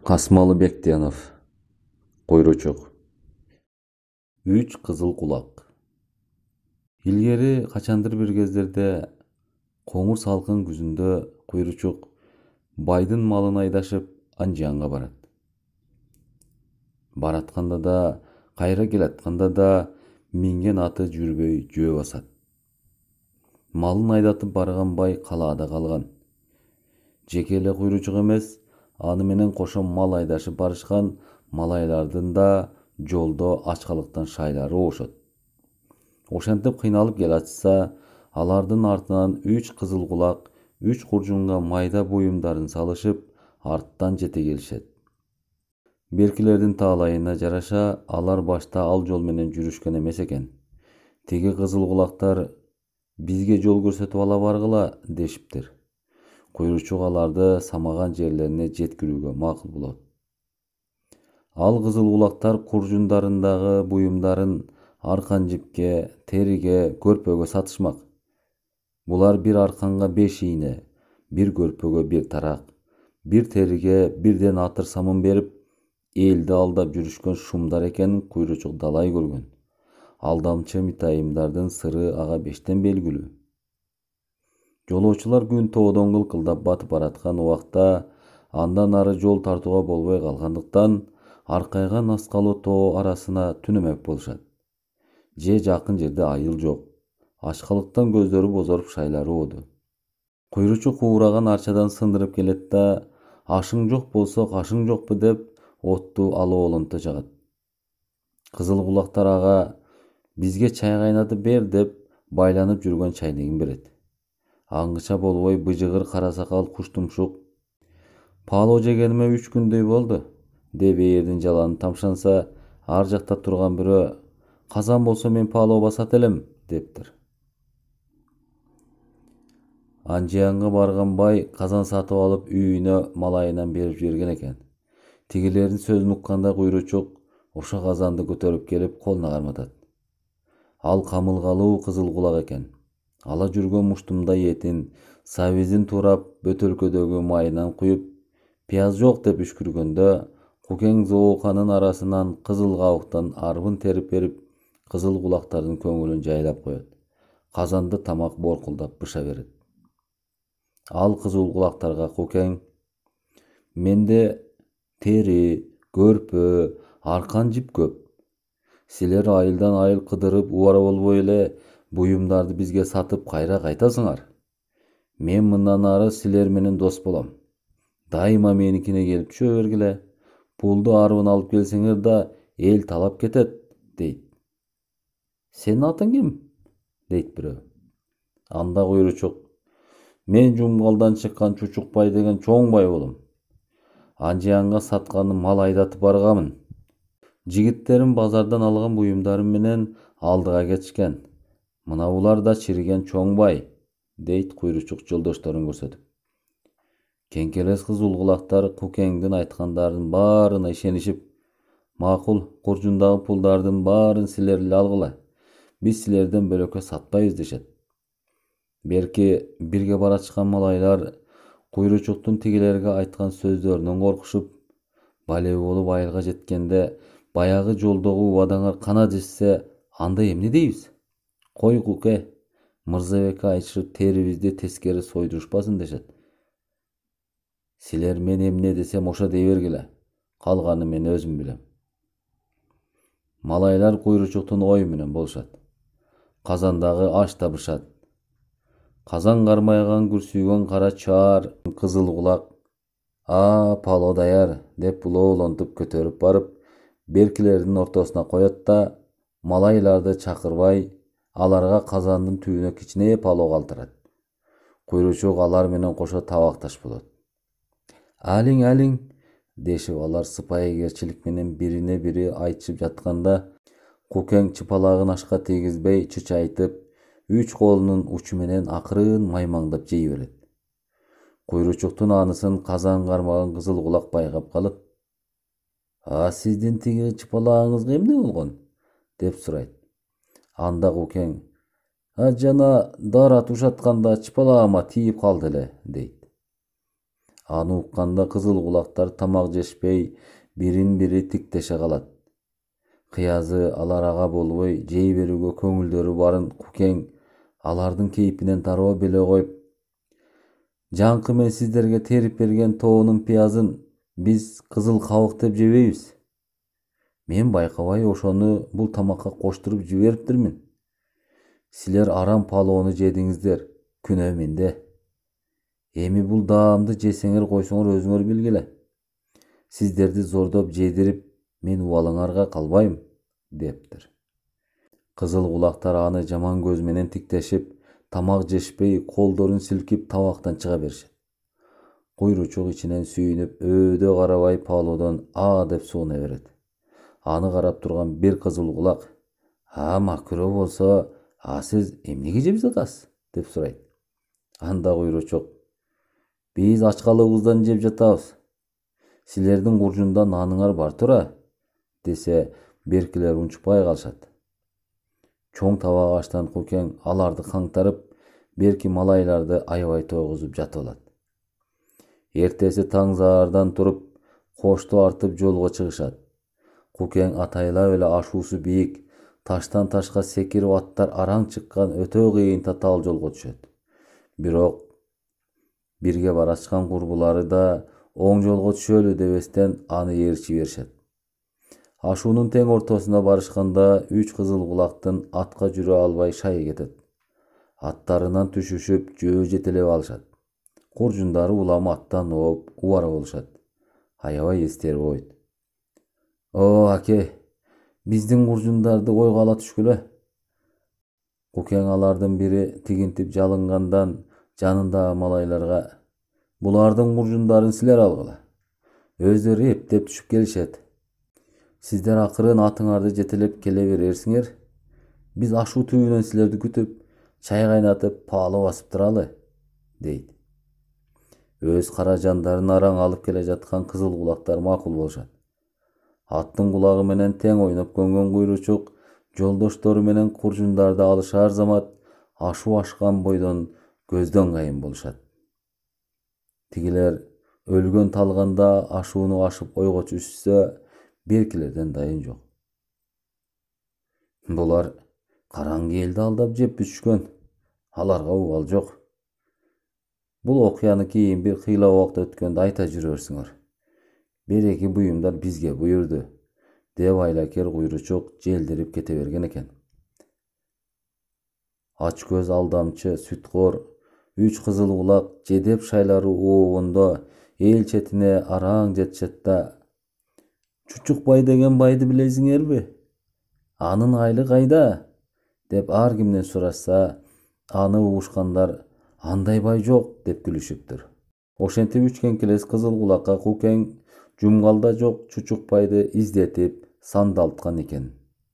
Касмалы Бектенов. Койрочок. 3 кызыл кулак. Илгери качандыр бир кездерде коңур салкын күзүндө Койрочок байдын малын айдашып Анжиянга барат. Баратканда да, кайра келатканда да минген аты жүрбөй жөө басат. Малын айдатып барган бай калаада калган. Жеке эле Койрочок эмес, аны менен кошо мал айдашып барышкан малайлардын да жолдо ачкалыктан шайлары оошот. Ошентип кыйналып келатышса, алардын артынан 3 кызыл кулак 3 куржунга майда буюмдарын салышып, арттан жете келишет. Беркилердин таалайына жараша, алар башта ал жол менен жүрүшкөн эмес экен. Тиги кызыл кулактар бизге жол көрсөтүп ала баргыла дешиптир. Койрочок аларды самаган жерлерине жеткирүүгө макул болот. Ал кызыл кулактар куржундарындагы буюмдарын аркан жипке, териге, көрпөгө сатышмак. Булар бир арканга 5 ийне, бир көрпөгө 1 тарак, бир териге бирден атыр самын берип, элди алдап жүрүшкөн шумдар экенин Койрочок далай көргөн. Алдамчы митайымдардын сыры ага бештен белгилүү. Жолоочулар күн тоодон кылкылдап батып бараткан убакта андан ары жол тартууга болбой калгандыктан аркайган аскалуу тоо арасына түнөмөк болушат. Же жакын жерде айыл жок. Ачкалыктан көздөрү бозоруп шайлары ооду. Койрочок уураган арчадан сындырып келет да, ашың жок болсо кашың жокпу деп отту алоолонто жагат. Кызыл кулактар ага бизге чай кайнатып бер деп байланып жүргөн чайнегин берет. Аңгыча болбой быжыгыр кара сакал куштумшук палоо жегениме 3 күндөй болду деп ээрдин жаланы тамшанса, ар жакта турган бирөө казан болсо мен палоо басат элем дептир. Анжиянга барган бай казан сатып алып үйүнө малайынан берип жиберген экен. Тигилердин сөзүн укканда Койрочок ошо казанды көтөрүп келип колуна карматат. Ал камылгалуу кызыл кулак экен. Ала жүргөн муштумдай этин, сабизин туурап, бөтөлкөдөгү майынан куюп, пияз жок деп үшкүргөндө, Кукең зооканын арасынан кызыл кабыктан арбын терип берип, кызыл кулактардын көңүлүн жайлап коет. Казанды тамак боркулдап быша берет. Ал кызыл кулактарга Кукең: "Менде тери, көрпө, аркан жип көп. Силер айылдан айыл кыдырып убара болбой эле буюмдарды бизге сатып кайра кайтасыңар. Мен мындан ары силер менен дос болом. Дайыма меникине келип түшө бергиле. Пулду арбын алып келсеңер да эл талап кетет", дейт. "Сенин атың ким?" дейт бирөө. Анда Койрочок: "Мен Жумгалдан чыккан Чучукбай деген чоң бай болом. Анжиянга сатканы мал айдатып баргамын. Жигиттерим базардан алган буюмдарым менен алдыга кетишкен. Мына булар да чириген чоң бай", дейт Койрочок жолдошторун көрсөтүп. Кеңкелес кызыл кулактар Кукеңдин айткандарынын баарына ишенишип: "Макул, куржундагы пулдардын баарын силер эле алгыла. Биз силерден бөлөккө сатпайбыз", дешет. Берки бирге баратышкан малайлар Койрочоктун тигилерге айткан сөздөрүнөн коркушуп, бале болуп айылга жеткенде баягы жолдогу убадаңар канат жетсе, анда эмне дейбиз? "Кой Куке, Мырзабекке айтышып терибизди тескери сойдурушпасын", дешет. "Силер мен эмне десем ошо дей бергиле. Калганын мен өзүм билем". Малайлар Койрочоктун ою менен болушат. Казандагы аш да бышат. Казан кармайган күрсүйгөн кара чаар кызыл кулак пало даяр деп улоолонтуп көтөрүп барып, беркилердин ортосуна коет да, малайларды чакырбай, аларга казандын түбүнө кичине пало калтырат. Койрочок алар менен кошо табакташ болот. Алиң, дешип алар сыпайыгерчилик менен бирине бири айтышып жатканда, Кукең чыпалагын ашка тийгизбей чычайтып, 3 колунун учу менен акырын маймаңдап жей берет. Койрочоктун анысын казан кармаган кызыл кулак байкап калып: "Сиздин тиги чыпалагыңызга эмне болгон?" деп сурайт. Анда Кукең: "Жана дара тушатканда чыпалагыма тийип калды эле", дейт. Аны укканда кызыл кулактар тамак жешпей, бирин бири тиктеше калат. Кыязы алар ага болбой жей берүүгө көңүлдөрү барын Кукең алардын кейпинен дароо биле коюп, "Жаңкы мен сиздерге терип берген тоонун пиязын биз кызыл кабык деп жебейбиз. Мен байкабай ошону бул тамакка коштуруп жибериптирмин. Силер арам палоону жедиңиздер, күнөө менде. Эми бул даамды жесеңер койсоңор өзүңөр билгиле. Сиздерди зордоп жедирип мен убалыңарга калбайм" дептир. Кызыл кулактар аны жаман көз менен тиктешип, тамак жешпей, колдорун силкип табактан чыга беришет. Куйручук ичинен сүйүнүп, өйдө карабай палоодон деп сууна берет. Аны карап турган бир кызыл кулак: макүрө болсо, сиз эмнеге жеп жатасыз?" деп сурайт. Анда Куйручук: "Биз ачкалыгыбыздан жеп жатабыз. Силердин куржунда наныңар бар тура" десе, беркилер унчукпай калышат. Чоң табак аштан Кукең аларды каңтарып, берки малайларды аябай тойгузуп жатып алат. Эртеси таң заардан туруп, кошту артып жолго чыгышат. Кукең атайлап эле ашуусу бийик, таштан ташка секирип аттар араң чыккан өтө кыйын татаал жолго түшөт. Бирок бирге барачкан курбулары да оң жолго түшөлү дебестен аны ээрчи беришет. Ашуунун тең ортосуна барышканда үч кызыл кулактын атка жүрө албай шайы кетет. Аттарынан түшүшүп, жөө жетелеп алышат. Куржундары уламы аттан ооп, убара болушат. Аябай эстери болбойт. Аке, биздин куржундарды ойго ала түшкүлө. Кукең алардын бири тигинтип жалынгандан жанындагы малайларга: "Булардын куржундарын силер алгыла. Өздөрү эптеп түшүп келишет. Сиздер акырын атыңарды жетелеп келе берерсиңер. Биз ашуу түбүнөн силерди күтүп, чай кайнатып, паало басып туралы" дейт. Өз кара жандарын араң алып келе жаткан кызыл кулактар макул болушат. Аттын кулагы менен тең ойноп көнгөн Куйручук жолдоштору менен куржундарды алышаар замат ашуу ашкан бойдон көздөн кайын болушат. Тигилер өлгөн талганда ашууну ашып ойго түшүшсө, беркилерден дайын жок. Булар караңгы элди алдап жеп бүчүшкөн. Аларга убал жок. Бул окуяны кийин бир кыйла убакта өткөндө айта жүрөрсүңөр. Береки буюмдар бизге буйрду, деп айлакер Куйручук желдирип кете берген экен. Ач көз алдамчы, сүткор, үч кызыл кулак жедеп шайлары уогондо эл четине араң жетишет да: "Чучукбай деген байды билесиңерби? Анын айlı кайда?" деп ар кимден сурашса, аны угушкандар "Андай бай жок" деп күлүшүптүр. Ошентип үчкенкелес кызыл кулакка Кукең жумгалда жок Чучукбайды издетип сандалткан экен.